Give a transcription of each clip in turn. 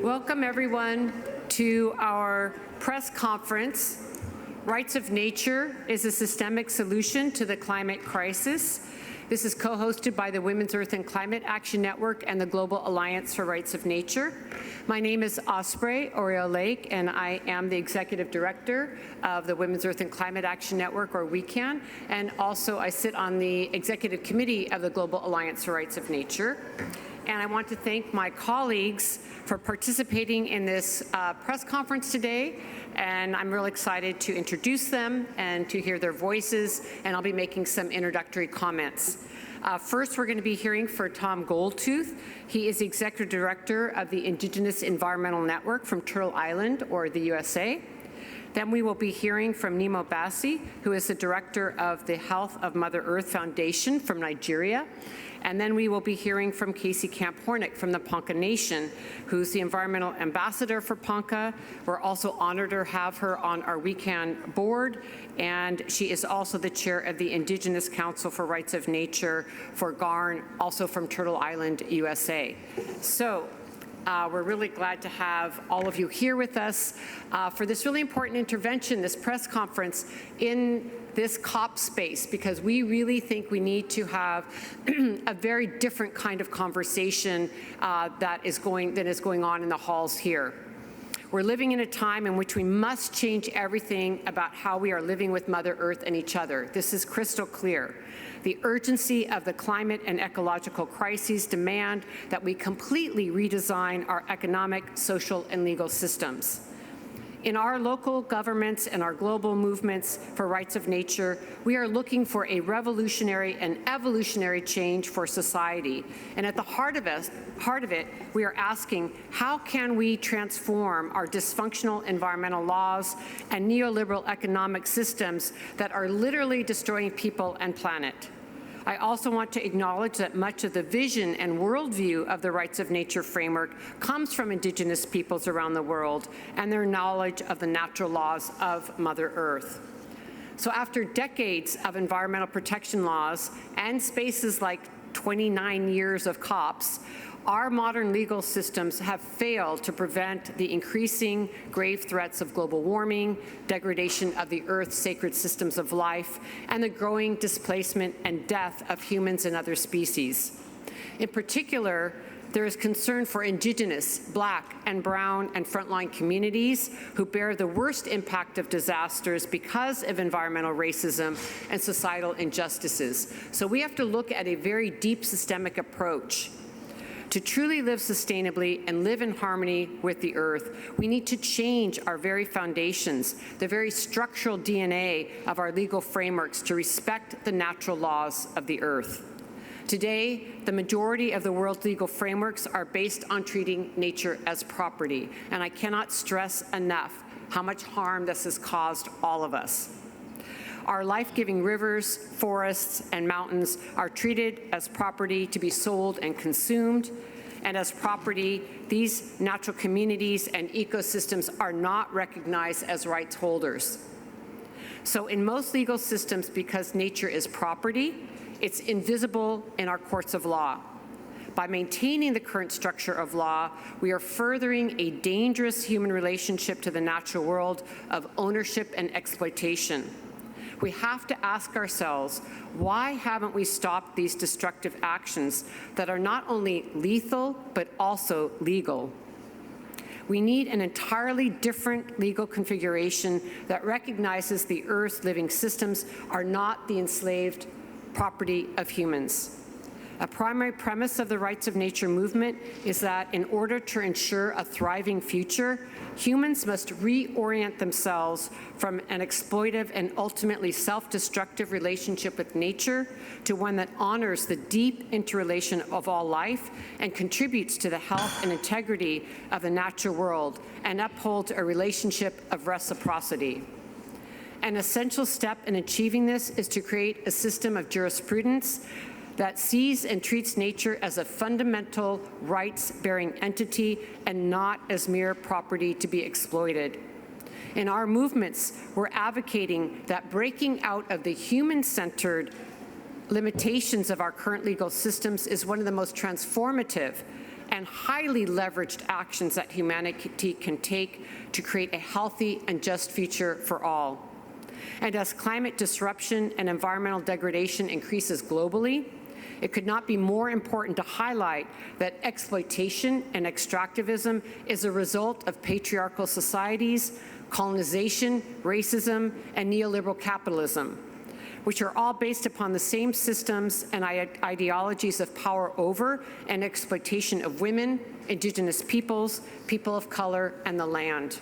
Welcome everyone to our press conference. Rights of Nature is a systemic solution to the climate crisis. This is co-hosted by the Women's Earth and Climate Action Network and the Global Alliance for Rights of Nature. My name is Osprey Oriel Lake, and I am the Executive Director of the Women's Earth and Climate Action Network, or WECAN, and also I sit on the Executive Committee of the Global Alliance for Rights of Nature. And I want to thank my colleagues for participating in this press conference today. And I'm really excited to introduce them and to hear their voices, and I'll be making some introductory comments. First, we're going to be hearing from Tom Goldtooth. He is the Executive Director of the Indigenous Environmental Network from Turtle Island, or the USA. Then we will be hearing from Nemo Bassi, who is the Director of the Health of Mother Earth Foundation from Nigeria. And then we will be hearing from Casey Camp-Hornick from the Ponca Nation, who's the Environmental Ambassador for Ponca. We're also honored to have her on our WECAN board, and she is also the chair of the Indigenous Council for Rights of Nature for Garn, also from Turtle Island, USA. So, we're really glad to have all of you here with us for this really important intervention, this press conference in this COP space, because we really think we need to have a very different kind of conversation that is going on in the halls here. We're living in a time in which we must change everything about how we are living with Mother Earth and each other. This is crystal clear. The urgency of the climate and ecological crises demand that we completely redesign our economic, social, and legal systems. In our local governments and our global movements for rights of nature, we are looking for a revolutionary and evolutionary change for society. And at the heart of it, we are asking, how can we transform our dysfunctional environmental laws and neoliberal economic systems that are literally destroying people and planet? I also want to acknowledge that much of the vision and worldview of the Rights of Nature framework comes from Indigenous peoples around the world and their knowledge of the natural laws of Mother Earth. So after decades of environmental protection laws and spaces like 29 years of COPs, our modern legal systems have failed to prevent the increasing grave threats of global warming, degradation of the Earth's sacred systems of life, and the growing displacement and death of humans and other species. In particular, there is concern for Indigenous, Black, and Brown, and frontline communities who bear the worst impact of disasters because of environmental racism and societal injustices. So we have to look at a very deep systemic approach. To truly live sustainably and live in harmony with the Earth, we need to change our very foundations, the very structural DNA of our legal frameworks to respect the natural laws of the Earth. Today, the majority of the world's legal frameworks are based on treating nature as property, and I cannot stress enough how much harm this has caused all of us. Our life-giving rivers, forests, and mountains are treated as property to be sold and consumed. And as property, these natural communities and ecosystems are not recognized as rights holders. So in most legal systems, because nature is property, it's invisible in our courts of law. By maintaining the current structure of law, we are furthering a dangerous human relationship to the natural world of ownership and exploitation. We have to ask ourselves, why haven't we stopped these destructive actions that are not only lethal, but also legal? We need an entirely different legal configuration that recognizes the Earth's living systems are not the enslaved property of humans. A primary premise of the Rights of Nature movement is that in order to ensure a thriving future, humans must reorient themselves from an exploitive and ultimately self-destructive relationship with nature to one that honors the deep interrelation of all life and contributes to the health and integrity of the natural world and upholds a relationship of reciprocity. An essential step in achieving this is to create a system of jurisprudence that sees and treats nature as a fundamental rights-bearing entity and not as mere property to be exploited. In our movements, we're advocating that breaking out of the human-centered limitations of our current legal systems is one of the most transformative and highly leveraged actions that humanity can take to create a healthy and just future for all. And as climate disruption and environmental degradation increases globally, it could not be more important to highlight that exploitation and extractivism is a result of patriarchal societies, colonization, racism, and neoliberal capitalism, which are all based upon the same systems and ideologies of power over and exploitation of women, Indigenous peoples, people of color, and the land.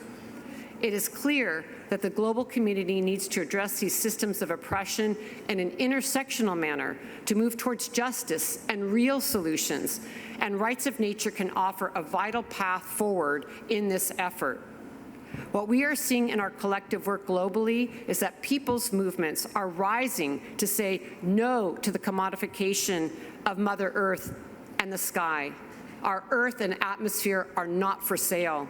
It is clear that the global community needs to address these systems of oppression in an intersectional manner to move towards justice and real solutions, and Rights of Nature can offer a vital path forward in this effort. What we are seeing in our collective work globally is that people's movements are rising to say no to the commodification of Mother Earth and the sky. Our earth and atmosphere are not for sale.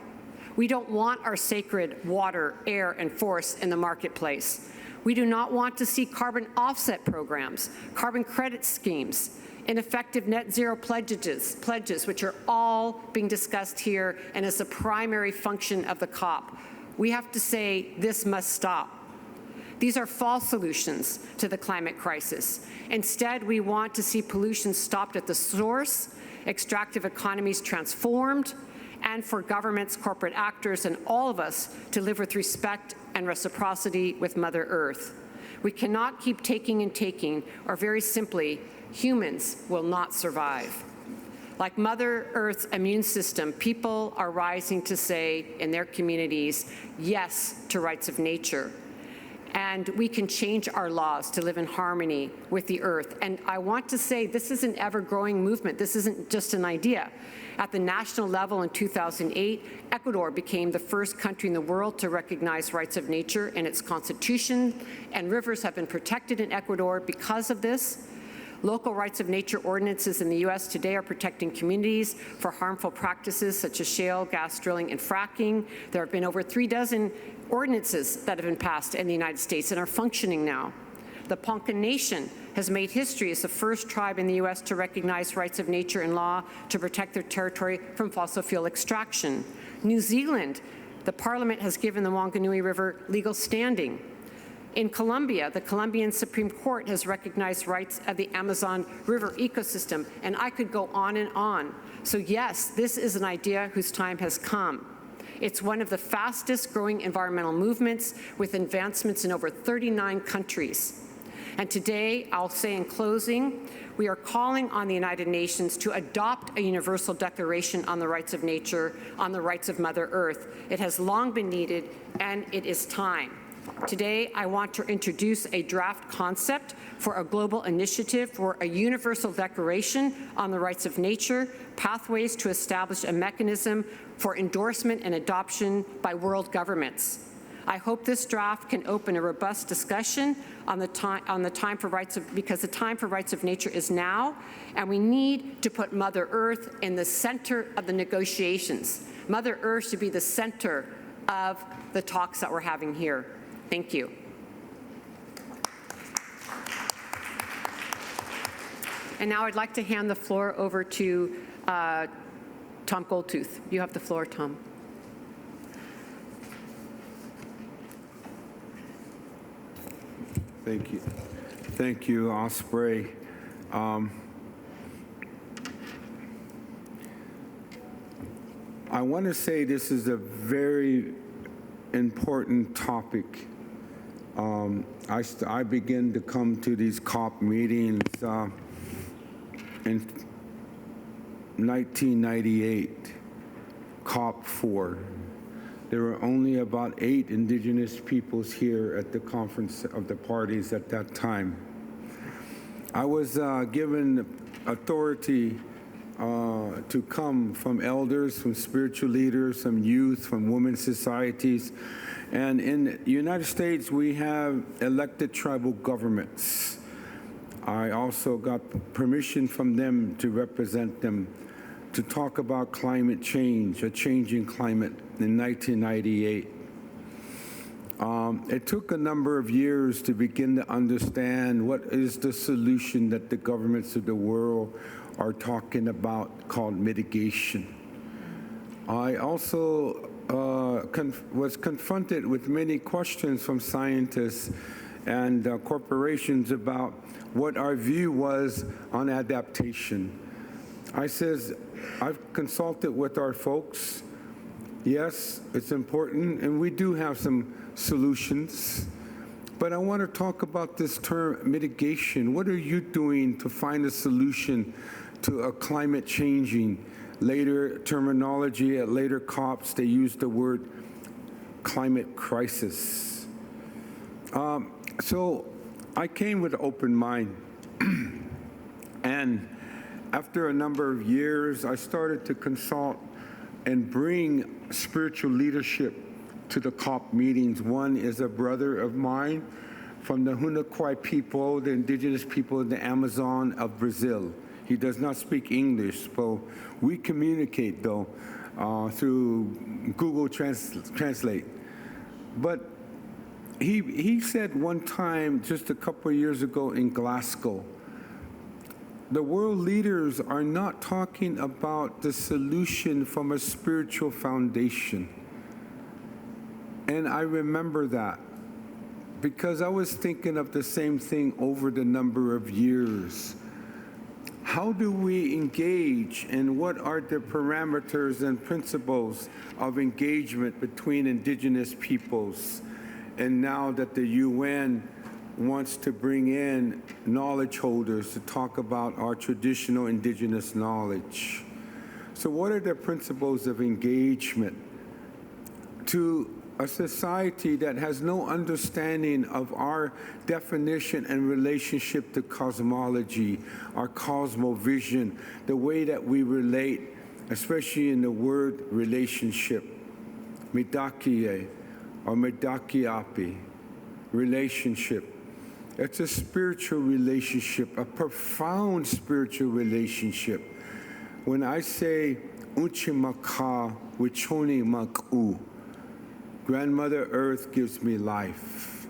We don't want our sacred water, air, and forests in the marketplace. We do not want to see carbon offset programs, carbon credit schemes, ineffective net zero pledges, which are all being discussed here and is the primary function of the COP. We have to say this must stop. These are false solutions to the climate crisis. Instead, we want to see pollution stopped at the source, extractive economies transformed, and for governments, corporate actors, and all of us to live with respect and reciprocity with Mother Earth. We cannot keep taking and taking, or very simply, humans will not survive. Like Mother Earth's immune system, people are rising to say in their communities, yes to rights of nature. And we can change our laws to live in harmony with the earth. And I want to say this is an ever-growing movement. This isn't just an idea. At the national level in 2008, Ecuador became the first country in the world to recognize rights of nature in its constitution, and rivers have been protected in Ecuador because of this. Local rights of nature ordinances in the U.S. today are protecting communities for harmful practices such as shale, gas drilling, and fracking. There have been over 36 ordinances that have been passed in the United States and are functioning now. The Ponca Nation has made history as the first tribe in the U.S. to recognize rights of nature in law to protect their territory from fossil fuel extraction. New Zealand, the Parliament has given the Wanganui River legal standing. In Colombia, the Colombian Supreme Court has recognized rights of the Amazon River ecosystem, and I could go on and on. So yes, this is an idea whose time has come. It's one of the fastest growing environmental movements with advancements in over 39 countries. And today, I'll say in closing, we are calling on the United Nations to adopt a universal declaration on the rights of nature, on the rights of Mother Earth. It has long been needed, and it is time. Today, I want to introduce a draft concept for a global initiative for a universal declaration on the rights of nature, pathways to establish a mechanism for endorsement and adoption by world governments. I hope this draft can open a robust discussion on the time for rights of, because the time for rights of nature is now, and we need to put Mother Earth in the center of the negotiations. Mother Earth should be the center of the talks that we're having here. Thank you. And now I'd like to hand the floor over to Tom Goldtooth. You have the floor, Tom. Thank you. Thank you, Osprey. I want to say this is a very important topic. I began to come to these COP meetings in 1998, COP 4. There were only about 8 indigenous peoples here at the Conference of the Parties at that time. I was given authority to come from elders, from spiritual leaders, from youth, from women's societies. And in the United States, we have elected tribal governments. I also got permission from them to represent them, to talk about climate change, a changing climate in 1998. It took a number of years to begin to understand what is the solution that the governments of the world are talking about called mitigation. I also was confronted with many questions from scientists and corporations about what our view was on adaptation. I says, I've consulted with our folks. Yes, it's important, and we do have some solutions. But I want to talk about this term mitigation. What are you doing to find a solution to a climate changing? Later terminology at later COPs, they use the word climate crisis. So I came with an open mind. And after a number of years, I started to consult and bring spiritual leadership to the COP meetings. One is a brother of mine from the Hunaquai people, the indigenous people of the Amazon of Brazil. He does not speak English, so we communicate, though, through Google Translate. But he said one time, just a couple of years ago in Glasgow, the world leaders are not talking about the solution from a spiritual foundation. And I remember that because I was thinking of the same thing over the number of years. How do we engage, and what are the parameters and principles of engagement between indigenous peoples? And now that the UN wants to bring in knowledge holders to talk about our traditional indigenous knowledge. So what are the principles of engagement to a society that has no understanding of our definition and relationship to cosmology, our cosmovision, the way that we relate, especially in the word relationship, midakie or midakiapi, relationship. It's a spiritual relationship, a profound spiritual relationship. When I say Uchimaka Wichoni Maku, Grandmother Earth gives me life.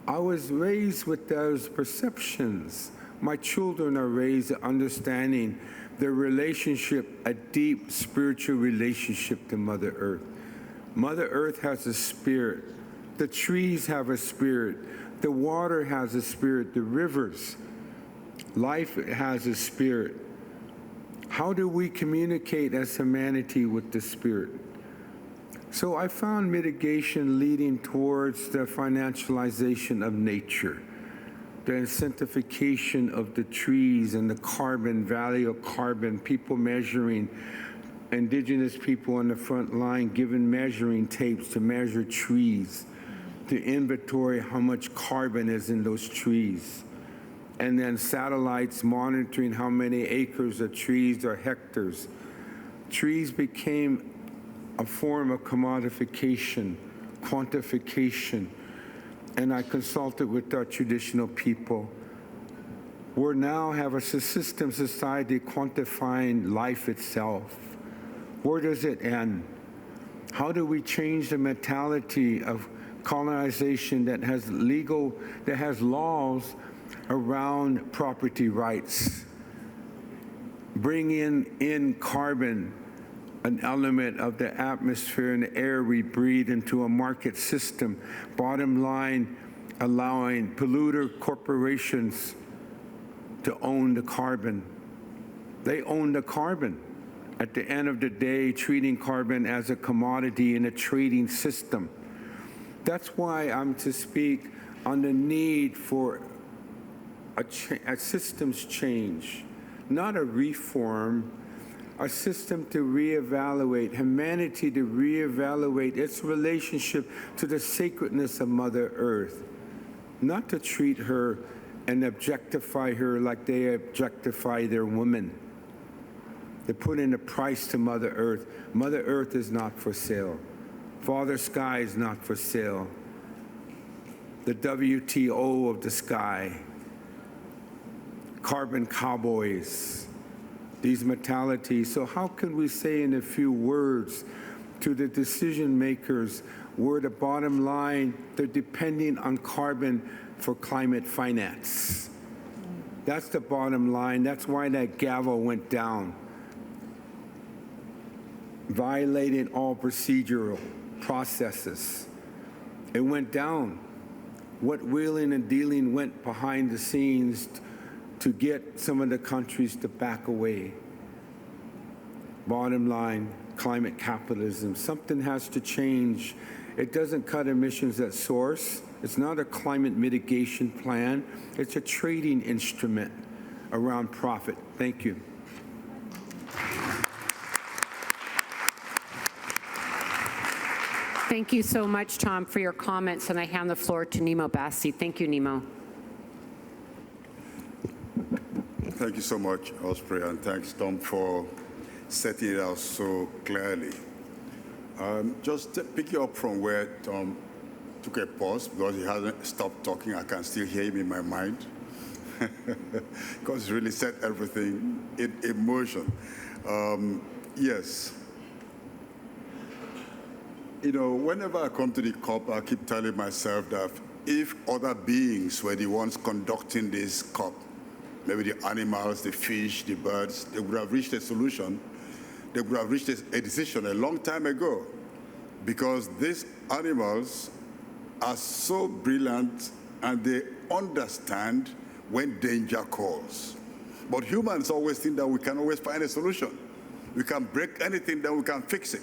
I was raised with those perceptions. My children are raised understanding their relationship, a deep spiritual relationship to Mother Earth. Mother Earth has a spirit. The trees have a spirit. The water has a spirit. The rivers. Life has a spirit. How do we communicate as humanity with the spirit? So I found mitigation leading towards the financialization of nature, the incentivization of the trees and the carbon, value of carbon, people measuring, indigenous people on the front line given measuring tapes to measure trees, to inventory how much carbon is in those trees, and then satellites monitoring how many acres of trees or hectares. Trees became a form of commodification, quantification, and I consulted with our traditional people. We now have a system society quantifying life itself. Where does it end? How do we change the mentality of colonization that has laws around property rights? Bring in carbon, an element of the atmosphere and the air we breathe, into a market system. Bottom line, allowing polluter corporations to own the carbon. They own the carbon. At the end of the day, treating carbon as a commodity in a trading system. That's why I'm to speak on the need for a systems change, not a reform, a system to reevaluate, humanity to reevaluate its relationship to the sacredness of Mother Earth, not to treat her and objectify her like they objectify their women. They put in a price to Mother Earth. Mother Earth is not for sale. Father Sky is not for sale. The WTO of the sky, carbon cowboys, these mentalities. So how can we say in a few words to the decision makers where the bottom line, they're depending on carbon for climate finance. That's the bottom line. That's why that gavel went down, violating all procedural processes. It went down. What wheeling and dealing went behind the scenes to get some of the countries to back away. Bottom line, climate capitalism. Something has to change. It doesn't cut emissions at source. It's not a climate mitigation plan. It's a trading instrument around profit. Thank you. Thank you so much, Tom, for your comments, and I hand the floor to Nemo Bassi. Thank you, Nemo. Thank you so much, Osprey, and thanks, Tom, for setting it out so clearly. Just picking up from where Tom took a pause, because he hasn't stopped talking, I can still hear him in my mind, because he really set everything in motion. Yes. You know, whenever I come to the COP, I keep telling myself that if other beings were the ones conducting this COP, maybe the animals, the fish, the birds, they would have reached a solution. They would have reached a decision a long time ago, because these animals are so brilliant and they understand when danger calls. But humans always think that we can always find a solution. We can break anything, then we can fix it.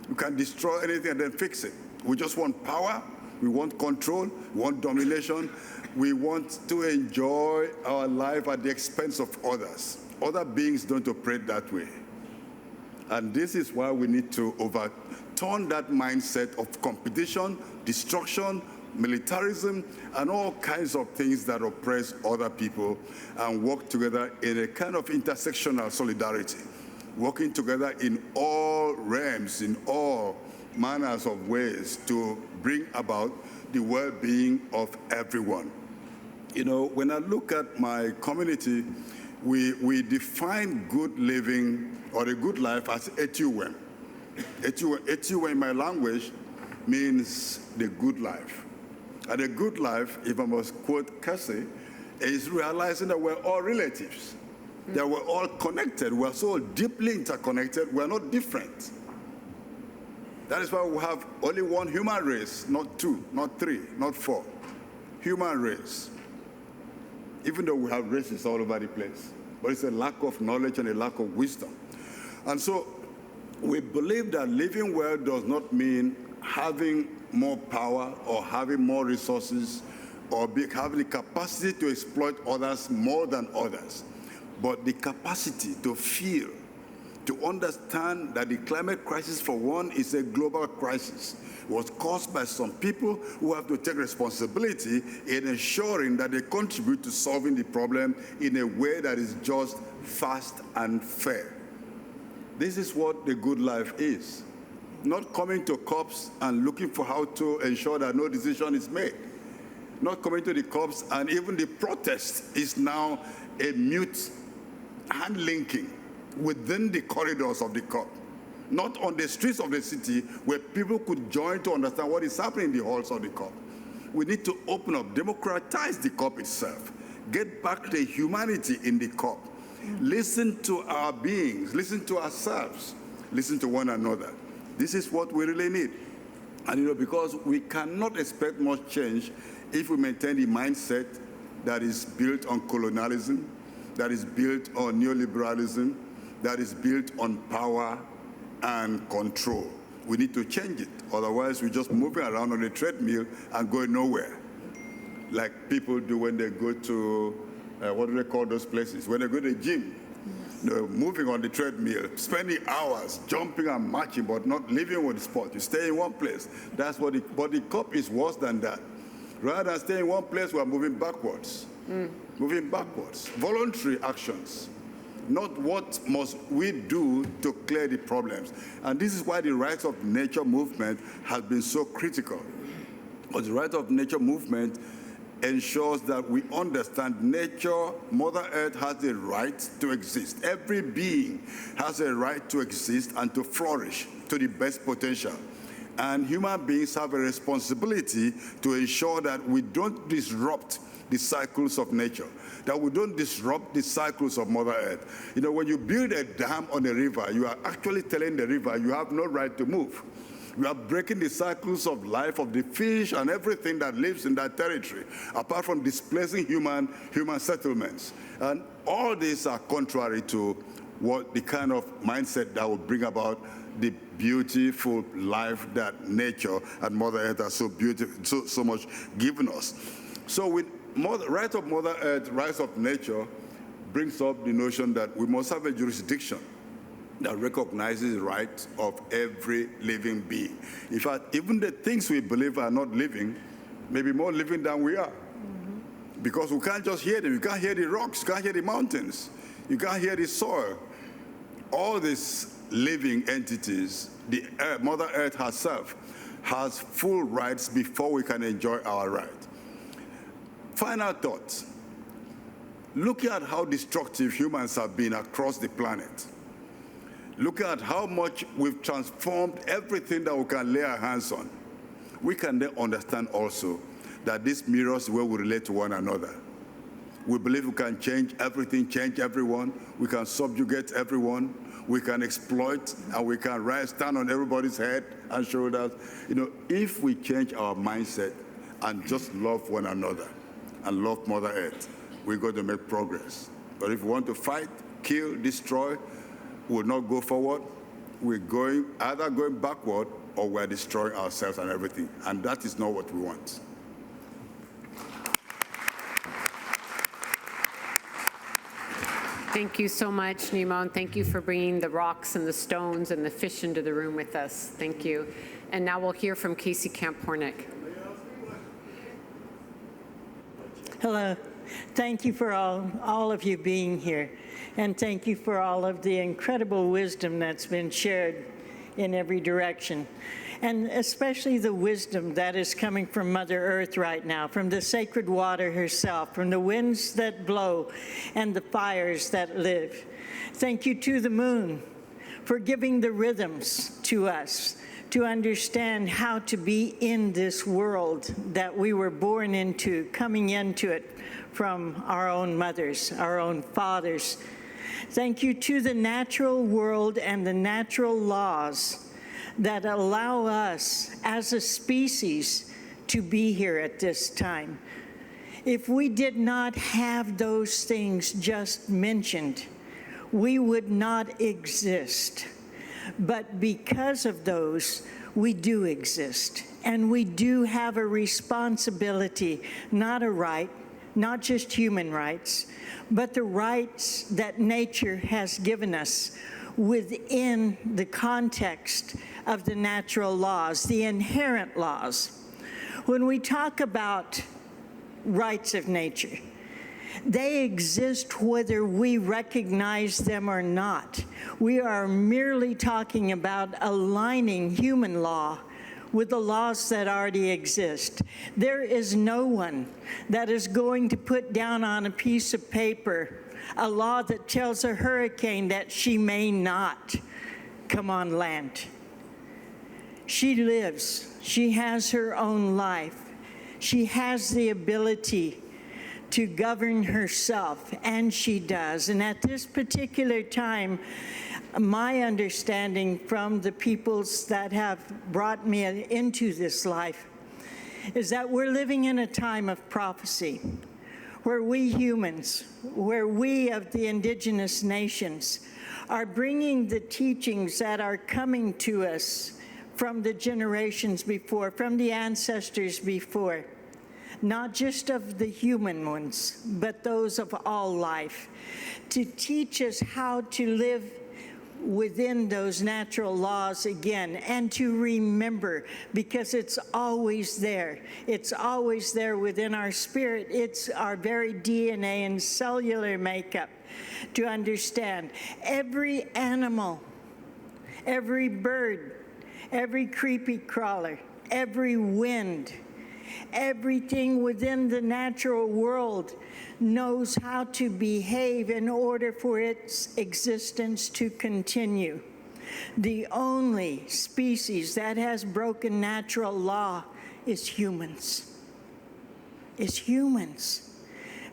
We can destroy anything and then fix it. We just want power, we want control, we want domination, we want to enjoy our life at the expense of others. Other beings don't operate that way. And this is why we need to overturn that mindset of competition, destruction, militarism, and all kinds of things that oppress other people, and work together in a kind of intersectional solidarity, working together in all realms, in all manners of ways to bring about the well-being of everyone. You know, when I look at my community, we define good living or a good life as etuwem. Etuwem in my language means the good life. And a good life, if I must quote Casey, is realizing that we're all relatives, that we're all connected, we're so deeply interconnected, we're not different. That is why we have only one human race, not two, not three, not four. Human race. Even though we have races all over the place. But it's a lack of knowledge and a lack of wisdom. And so we believe that living well does not mean having more power or having more resources or having the capacity to exploit others more than others, but the capacity to feel, to understand that the climate crisis, for one, is a global crisis. It was caused by some people who have to take responsibility in ensuring that they contribute to solving the problem in a way that is just, fast, and fair. This is what the good life is. Not coming to COPs and looking for how to ensure that no decision is made. Not coming to the COPs, and even the protest is now a mute hand-linking within the corridors of the COP. Not on the streets of the city where people could join to understand what is happening in the halls of the COP. We need to open up, democratize the COP itself, get back the humanity in the COP. Listen to our beings, listen to ourselves, listen to one another. This is what we really need. And you know, because we cannot expect much change if we maintain the mindset that is built on colonialism, that is built on neoliberalism, that is built on power and control. We need to change it. Otherwise, we're just moving around on a treadmill and going nowhere. Like people do when they go to, what do they call those places? When they go to the gym. They're moving on the treadmill, spending hours jumping and marching, but not living with the sport. You stay in one place. That's what but the COP is worse than that. Rather than staying in one place, we're moving backwards. Moving backwards. Voluntary actions. Not what must we do to clear the problems. And this is why the rights of nature movement has been so critical. Because the rights of nature movement ensures that we understand nature, Mother Earth has the right to exist. Every being has a right to exist and to flourish to the best potential. And human beings have a responsibility to ensure that we don't disrupt the cycles of nature, that we don't disrupt the cycles of Mother Earth. You know, when you build a dam on a river, you are actually telling the river you have no right to move. You are breaking the cycles of life of the fish and everything that lives in that territory, apart from displacing human settlements. And all these are contrary to what the kind of mindset that will bring about the beautiful life that nature and Mother Earth has so beautiful, so much given us. So with right of Mother Earth, rights of nature, brings up the notion that we must have a jurisdiction that recognizes the rights of every living being. In fact, even the things we believe are not living may be more living than we are. Because we can't just hear them. You can't hear the rocks, you can't hear the mountains, you can't hear the soil. All these living entities, the Earth, Mother Earth herself, has full rights before we can enjoy our right. Final thoughts. Look at how destructive humans have been across the planet. Look at how much we've transformed everything that we can lay our hands on. We can then understand also that this mirrors where we relate to one another. We believe we can change everything, change everyone. We can subjugate everyone. We can exploit, and we can stand on everybody's head and shoulders. You know, if we change our mindset and just love one another and love Mother Earth, we're going to make progress. But if we want to fight, kill, destroy, we'll not go forward. We're either going backward or we're destroying ourselves and everything. And that is not what we want. Thank you so much, Nemo, and thank you for bringing the rocks and the stones and the fish into the room with us. Thank you. And now we'll hear from Casey Camp-Hornick. Hello. Thank you for all of you being here. And thank you for all of the incredible wisdom that's been shared in every direction. And especially the wisdom that is coming from Mother Earth right now, from the sacred water herself, from the winds that blow and the fires that live. Thank you to the moon for giving the rhythms to us to understand how to be in this world that we were born into, coming into it from our own mothers, our own fathers. Thank you to the natural world and the natural laws that allow us as a species to be here at this time. If we did not have those things just mentioned, we would not exist. But because of those, we do exist. And we do have a responsibility, not a right, not just human rights, but the rights that nature has given us within the context of the natural laws, the inherent laws. When we talk about rights of nature, they exist whether we recognize them or not. We are merely talking about aligning human law with the laws that already exist. There is no one that is going to put down on a piece of paper a law that tells a hurricane that she may not come on land. She lives. She has her own life. She has the ability to govern herself, and she does. And at this particular time, my understanding from the peoples that have brought me into this life is that we're living in a time of prophecy, where we humans, where we of the indigenous nations are bringing the teachings that are coming to us from the generations before, from the ancestors before, not just of the human ones, but those of all life, to teach us how to live within those natural laws again, and to remember, because it's always there. It's always there within our spirit. It's our very DNA and cellular makeup to understand. Every animal, every bird, every creepy crawler, every wind, everything within the natural world knows how to behave in order for its existence to continue. The only species that has broken natural law is humans. Is humans.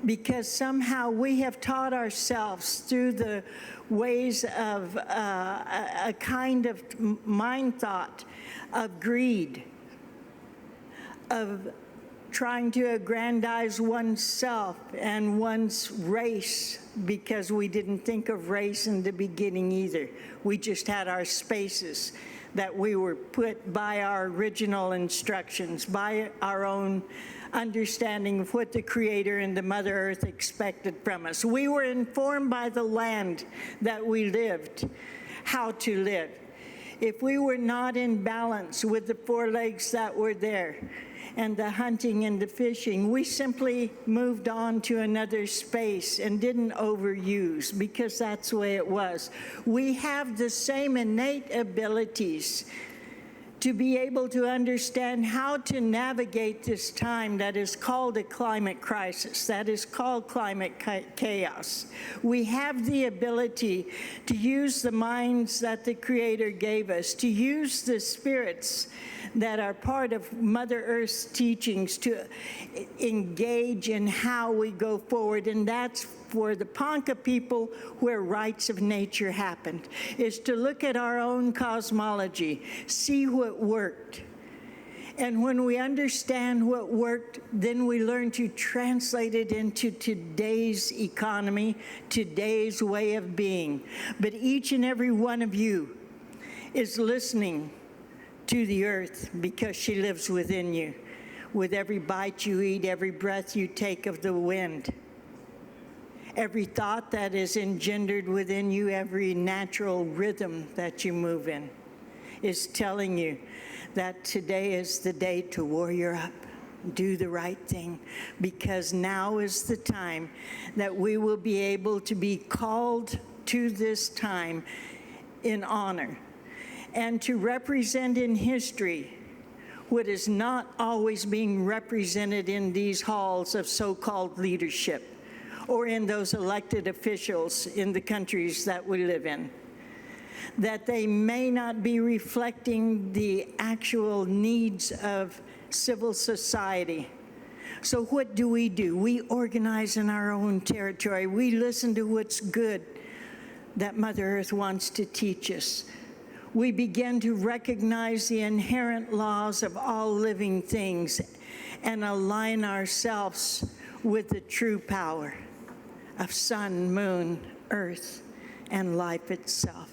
Because somehow we have taught ourselves through the ways of a kind of mind thought of greed, of trying to aggrandize oneself and one's race, because we didn't think of race in the beginning either. We just had our spaces that we were put by our original instructions, by our own understanding of what the Creator and the Mother Earth expected from us. We were informed by the land that we lived, how to live. If we were not in balance with the four legs that were there, and the hunting and the fishing, we simply moved on to another space and didn't overuse, because that's the way it was. We have the same innate abilities to be able to understand how to navigate this time that is called a climate crisis, that is called climate chaos. We have the ability to use the minds that the Creator gave us, to use the spirits that are part of Mother Earth's teachings to engage in how we go forward. And that's for the Ponca people where rights of nature happened, is to look at our own cosmology, see what worked. And when we understand what worked, then we learn to translate it into today's economy, today's way of being. But each and every one of you is listening to the earth because she lives within you, with every bite you eat, every breath you take of the wind, every thought that is engendered within you, every natural rhythm that you move in, is telling you that today is the day to warrior up, do the right thing, because now is the time that we will be able to be called to this time in honor, and to represent in history what is not always being represented in these halls of so-called leadership or in those elected officials in the countries that we live in, that they may not be reflecting the actual needs of civil society. So what do? We organize in our own territory. We listen to what's good that Mother Earth wants to teach us. We begin to recognize the inherent laws of all living things and align ourselves with the true power of sun, moon, earth, and life itself.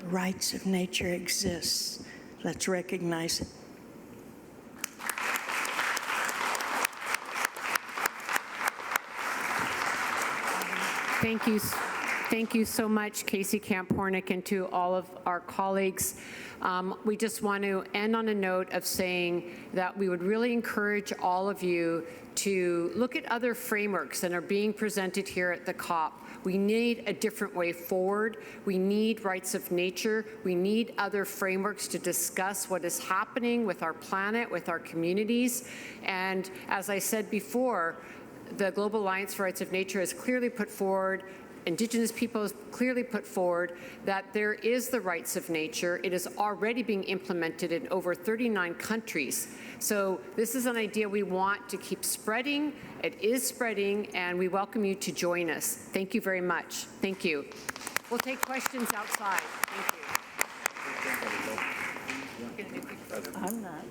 The rights of nature exist. Let's recognize it. Thank you. Thank you so much, Casey Camp-Hornick, and to all of our colleagues. We just want to end on a note of saying that we would really encourage all of you to look at other frameworks that are being presented here at the COP. We need a different way forward. We need rights of nature. We need other frameworks to discuss what is happening with our planet, with our communities. And as I said before, the Global Alliance for Rights of Nature has clearly put forward, Indigenous peoples clearly put forward that there is the rights of nature. It is already being implemented in over 39 countries. So this is an idea we want to keep spreading. It is spreading, and we welcome you to join us. Thank you very much. Thank you. We'll take questions outside. Thank you. I'm not.